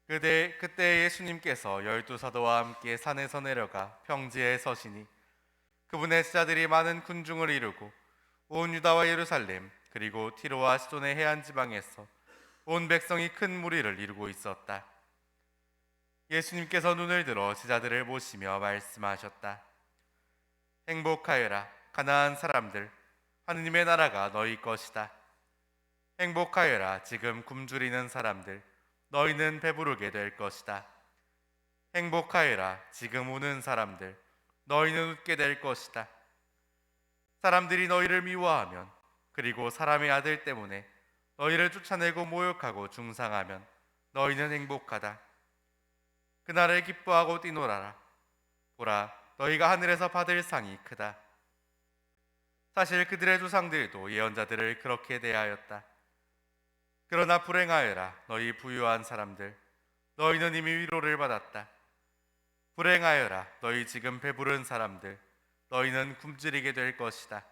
그때 예수님께서 열두 사도와 함께 산에서 내려가 평지에 서시니 그분의 제자들이 많은 군중을 이루고 온 유다와 예루살렘 그리고 티로와 시돈의 해안 지방에서 온 백성이 큰 무리를 이루고 있었다. 예수님께서 눈을 들어 제자들을 보시며 말씀하셨다. 행복하여라 가나안 사람들, 하느님의 나라가 너희 것이다. 행복하여라 지금 굶주리는 사람들, 너희는 배부르게 될 것이다. 행복하여라 지금 우는 사람들, 너희는 웃게 될 것이다. 사람들이 너희를 미워하면, 그리고 사람의 아들 때문에 너희를 쫓아내고 모욕하고 중상하면 너희는 행복하다. 그날을 기뻐하고 뛰놀아라. 보라, 너희가 하늘에서 받을 상이 크다. 사실 그들의 조상들도 예언자들을 그렇게 대하였다. 그러나 불행하여라 너희 부유한 사람들, 너희는 이미 위로를 받았다. 불행하여라 너희 지금 배부른 사람들, 너희는 굶주리게 될 것이다.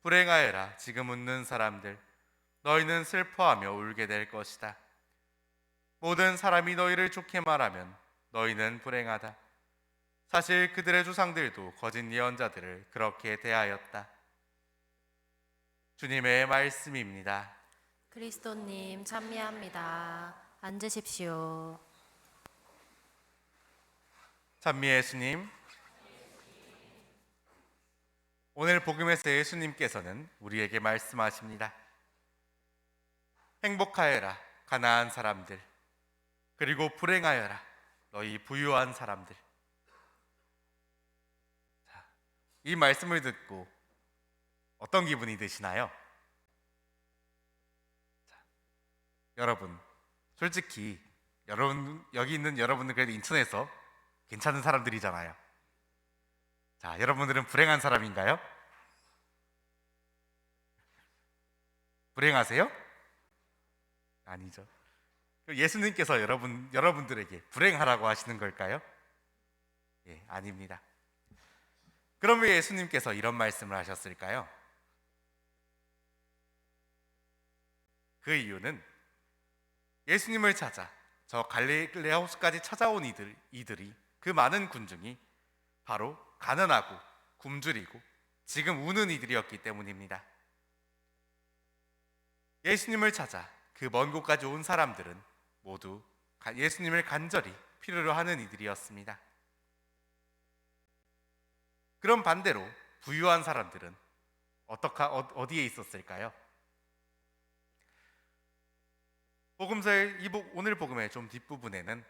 불행하여라 지금 웃는 사람들, 너희는 슬퍼하며 울게 될 것이다. 모든 사람이 너희를 좋게 말하면 너희는 불행하다. 사실 그들의 조상들도 거짓 예언자들을 그렇게 대하였다. 주님의 말씀입니다. 그리스도님 찬미합니다. 앉으십시오. 찬미의 예수님, 오늘 복음에서 예수님께서는 우리에게 말씀하십니다. 행복하여라 가나안 사람들, 그리고 불행하여라 너희 부유한 사람들. 이 말씀을 듣고 어떤 기분이 드시나요? 여러분, 솔직히 여기 있는 여러분들 그래도 인천에서 괜찮은 사람들이잖아요. 자, 여러분들은 불행한 사람인가요? 불행하세요? 아니죠. 예수님께서 여러분들에게 불행하라고 하시는 걸까요? 예, 아닙니다. 그럼 왜 예수님께서 이런 말씀을 하셨을까요? 그 이유는 예수님을 찾아 저 갈릴레아 호수까지 찾아온 이들이, 그 많은 군중이 바로 가난하고 굶주리고 지금 우는 이들이었기 때문입니다. 예수님을 찾아 그 먼 곳까지 온 사람들은 모두 예수님을 간절히 필요로 하는 이들이었습니다. 그럼 반대로 부유한 사람들은 어디에 있었을까요? 오늘 복음의 좀 뒷부분에는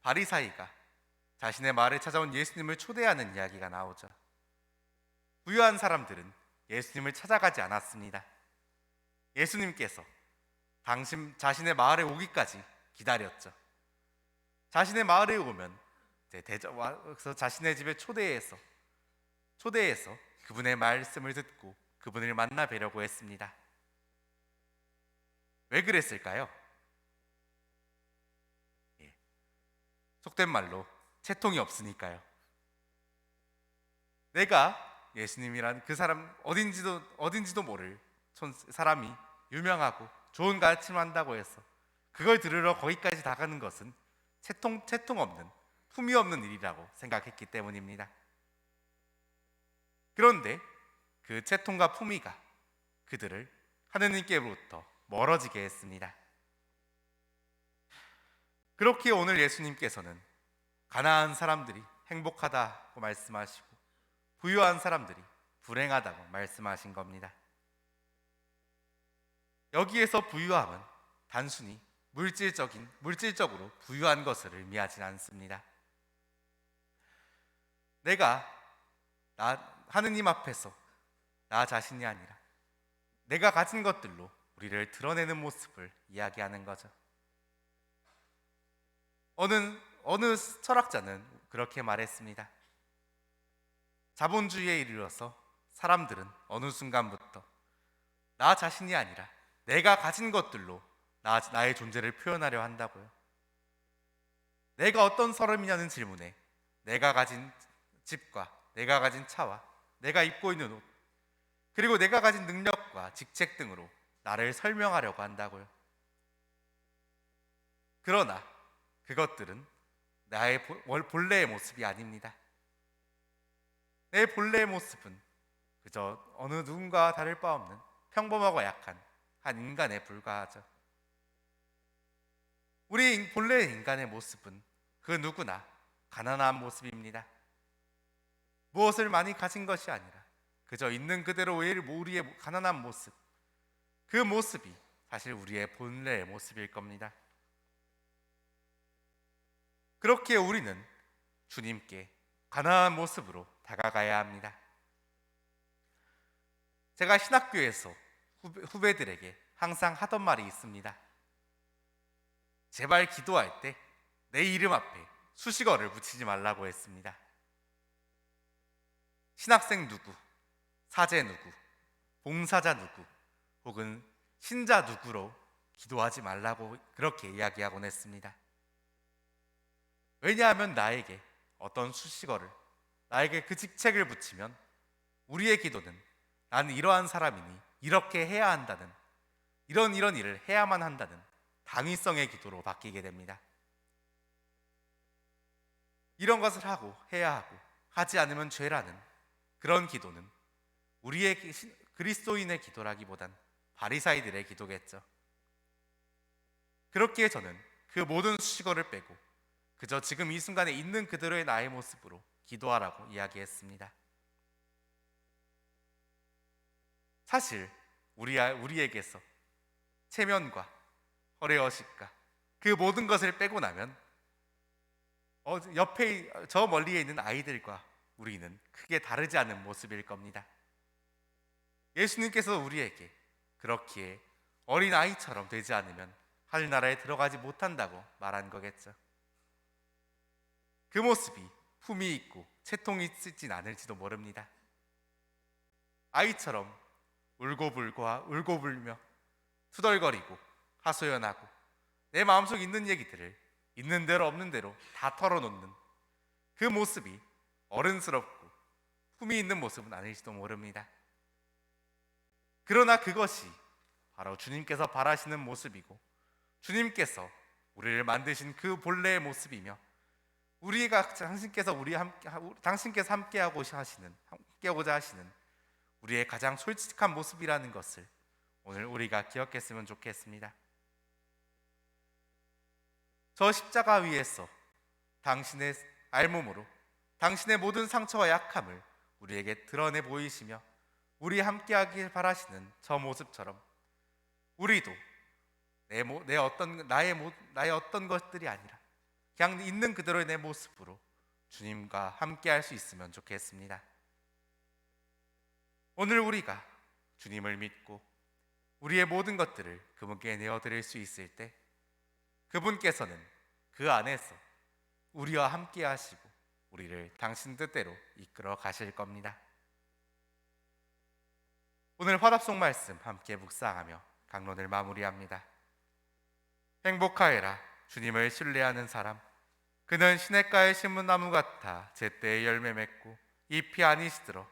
바리사이가 자신의 마을에 찾아온 예수님을 초대하는 이야기가 나오죠. 부유한 사람들은 예수님을 찾아가지 않았습니다. 예수님께서 자신의 마을에 오기까지 기다렸죠. 자신의 마을에 오면 와서 자신의 집에 초대해서 그분의 말씀을 듣고 그분을 만나 뵈려고 했습니다. 왜 그랬을까요? 속된 말로 채통이 없으니까요. 내가 예수님이란 그 사람 어딘지도 모를 사람이 유명하고 좋은 가르침을 한다고 해서 그걸 들으러 거기까지 나가는 것은 채통 없는, 품위 없는 일이라고 생각했기 때문입니다. 그런데 그 채통과 품위가 그들을 하느님께로부터 멀어지게 했습니다. 그렇게 오늘 예수님께서는 가난한 사람들이 행복하다고 말씀하시고 부유한 사람들이 불행하다고 말씀하신 겁니다. 여기에서 부유함은 단순히 물질적으로 부유한 것을 의미하진 않습니다. 내가 하느님 앞에서 나 자신이 아니라 내가 가진 것들로 우리를 드러내는 모습을 이야기하는 거죠. 어느 철학자는 그렇게 말했습니다. 자본주의에 이르러서 사람들은 어느 순간부터 나 자신이 아니라 내가 가진 것들로 나의 존재를 표현하려 한다고요. 내가 어떤 사람이냐는 질문에 내가 가진 집과 내가 가진 차와 내가 입고 있는 옷, 그리고 내가 가진 능력과 직책 등으로 나를 설명하려고 한다고요. 그러나 그것들은 나의 본래의 모습이 아닙니다. 내 본래의 모습은 그저 어느 누군가와 다를 바 없는 평범하고 약한 한 인간에 불과하죠. 우리 본래의 인간의 모습은 그 누구나 가난한 모습입니다. 무엇을 많이 가진 것이 아니라 그저 있는 그대로 우리의 가난한 모습, 그 모습이 사실 우리의 본래의 모습일 겁니다. 그렇게 우리는 주님께 가난한 모습으로 다가가야 합니다. 제가 신학교에서 후배들에게 항상 하던 말이 있습니다. 제발 기도할 때 내 이름 앞에 수식어를 붙이지 말라고 했습니다. 신학생 누구, 사제 누구, 봉사자 누구, 혹은 신자 누구로 기도하지 말라고 그렇게 이야기하곤 했습니다. 왜냐하면 나에게 어떤 수식어를, 나에게 그 직책을 붙이면 우리의 기도는 나는 이러한 사람이니 이렇게 해야 한다는, 이런 일을 해야만 한다는 당위성의 기도로 바뀌게 됩니다. 이런 것을 하고 해야 하고 하지 않으면 죄라는 그런 기도는 우리의 그리스도인의 기도라기보단 바리사이들의 기도겠죠. 그렇기에 저는 그 모든 수식어를 빼고 그저 지금 이 순간에 있는 그대로의 나의 모습으로 기도하라고 이야기했습니다. 사실 우리에게서 체면과 허례허식과 그 모든 것을 빼고 나면 옆에 저 멀리에 있는 아이들과 우리는 크게 다르지 않은 모습일 겁니다. 예수님께서 우리에게 그렇기에 어린 아이처럼 되지 않으면 하늘나라에 들어가지 못한다고 말한 거겠죠. 그 모습이 품이 있고 채통이 있진 않을지도 모릅니다. 아이처럼 울고불며 투덜거리고 하소연하고 내 마음속에 있는 얘기들을 있는 대로 없는 대로 다 털어놓는 그 모습이 어른스럽고 품이 있는 모습은 아닐지도 모릅니다. 그러나 그것이 바로 주님께서 바라시는 모습이고 주님께서 우리를 만드신 그 본래의 모습이며 당신께서 함께하고자 하시는 우리의 가장 솔직한 모습이라는 것을 오늘 우리가 기억했으면 좋겠습니다. 저 십자가 위에서 당신의 알몸으로 당신의 모든 상처와 약함을 우리에게 드러내 보이시며 우리 함께하길 바라시는 저 모습처럼 우리도 나의 어떤 것들이 아니라 그냥 있는 그대로의 내 모습으로 주님과 함께할 수 있으면 좋겠습니다. 오늘 우리가 주님을 믿고 우리의 모든 것들을 그분께 내어드릴 수 있을 때 그분께서는 그 안에서 우리와 함께 하시고 우리를 당신 뜻대로 이끌어 가실 겁니다. 오늘 화답송 말씀 함께 묵상하며 강론을 마무리합니다. 행복하여라 주님을 신뢰하는 사람, 그는 시냇가의 신문나무 같아 제때에 열매 맺고 잎이 아니시도록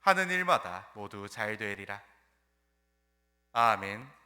하는 일마다 모두 잘 되리라. 아멘.